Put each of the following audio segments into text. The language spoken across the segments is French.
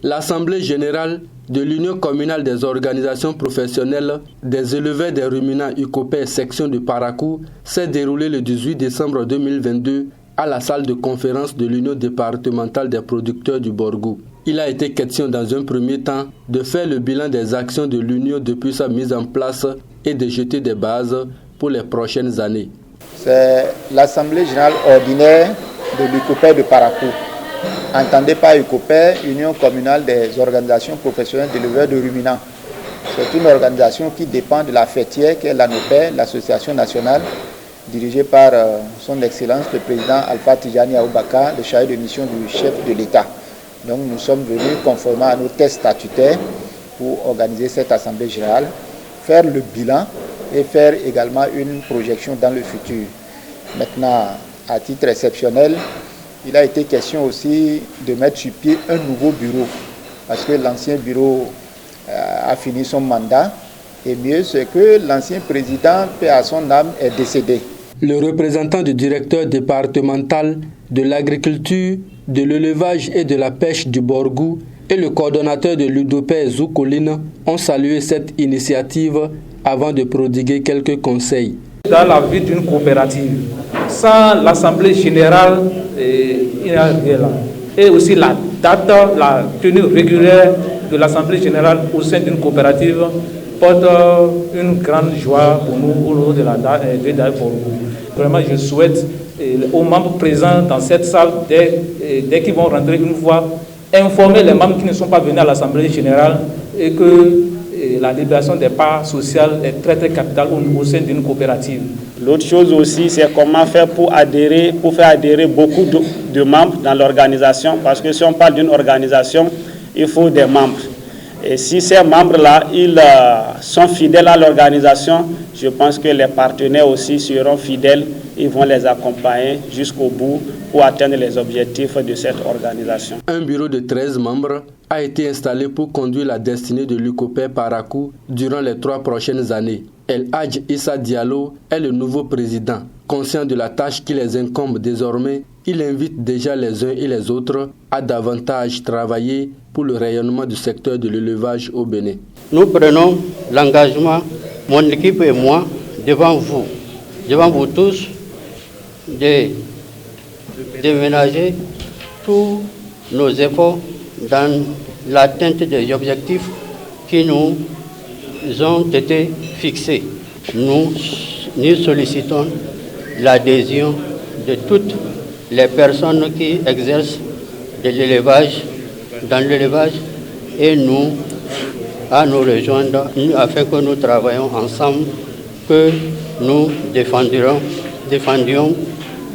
L'Assemblée générale de l'Union communale des organisations professionnelles des éleveurs des ruminants UCOPER section de Parakou s'est déroulée le 18 décembre 2022 à la salle de conférence de l'Union départementale des producteurs du Borgou. Il a été question dans un premier temps de faire le bilan des actions de l'Union depuis sa mise en place et de jeter des bases pour les prochaines années. C'est l'Assemblée générale ordinaire de l'UCOPER de Parakou. Entendez par UCOPER, Union communale des organisations professionnelles d'éleveurs de ruminants. C'est une organisation qui dépend de la fêtière qui est l'ANOPER, l'association nationale, dirigée par son Excellence le président Alpha Tijani Aboubakar, le chargé de mission du chef de l'État. Donc nous sommes venus conformément à nos tests statutaires pour organiser cette Assemblée générale, faire le bilan et faire également une projection dans le futur. Maintenant, à titre exceptionnel, il a été question aussi de mettre sur pied un nouveau bureau, parce que l'ancien bureau a fini son mandat, et mieux c'est que l'ancien président, paix à son âme, est décédé. Le représentant du directeur départemental de l'agriculture, de l'élevage et de la pêche du Borgou et le coordonnateur de l'UDOPER Zoukoline ont salué cette initiative avant de prodiguer quelques conseils. Dans la vie d'une coopérative, sans l'Assemblée générale, il n'y a rien là. Et aussi la date, la tenue régulière de l'Assemblée générale au sein d'une coopérative porte une grande joie pour nous au niveau de la date. Vraiment, je souhaite aux membres présents dans cette salle, dès qu'ils vont rentrer une fois, informer les membres qui ne sont pas venus à l'Assemblée générale et que la libération des parts sociales est très capitale au sein d'une coopérative. L'autre chose aussi, c'est comment faire pour faire adhérer beaucoup de membres dans l'organisation, parce que si on parle d'une organisation, il faut des membres. Et si ces membres-là, ils sont fidèles à l'organisation, je pense que les partenaires aussi seront fidèles, ils vont les accompagner jusqu'au bout pour atteindre les objectifs de cette organisation. Un bureau de 13 membres a été installé pour conduire la destinée de l'UCOPER Parakou durant les 3 prochaines années. El Hadj Issa Diallo est le nouveau président. Conscient de la tâche qui les incombe désormais, il invite déjà les uns et les autres à davantage travailler pour le rayonnement du secteur de l'élevage au Bénin. Nous prenons l'engagement, mon équipe et moi, devant vous tous, de déménager tous nos efforts dans l'atteinte des objectifs qui nous ont été fixés. Nous sollicitons l'adhésion de toutes les personnes qui exercent dans l'élevage et nous à nous rejoindre afin que nous travaillions ensemble, que nous défendions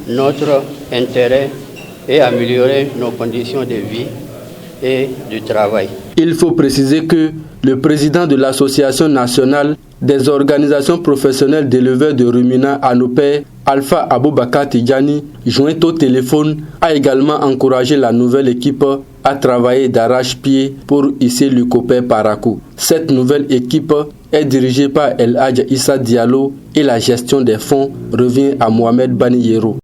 notre intérêt et améliorer nos conditions de vie et du travail. Il faut préciser que le président de l'Association nationale des organisations professionnelles d'éleveurs de ruminants ANOPER, Alpha Aboubakar Tijani, joint au téléphone, a également encouragé la nouvelle équipe à travailler d'arrache-pied pour hisser l'UCOPER Parakou. Cette nouvelle équipe est dirigée par El Hadj Issa Diallo et la gestion des fonds revient à Mohamed Baniyero.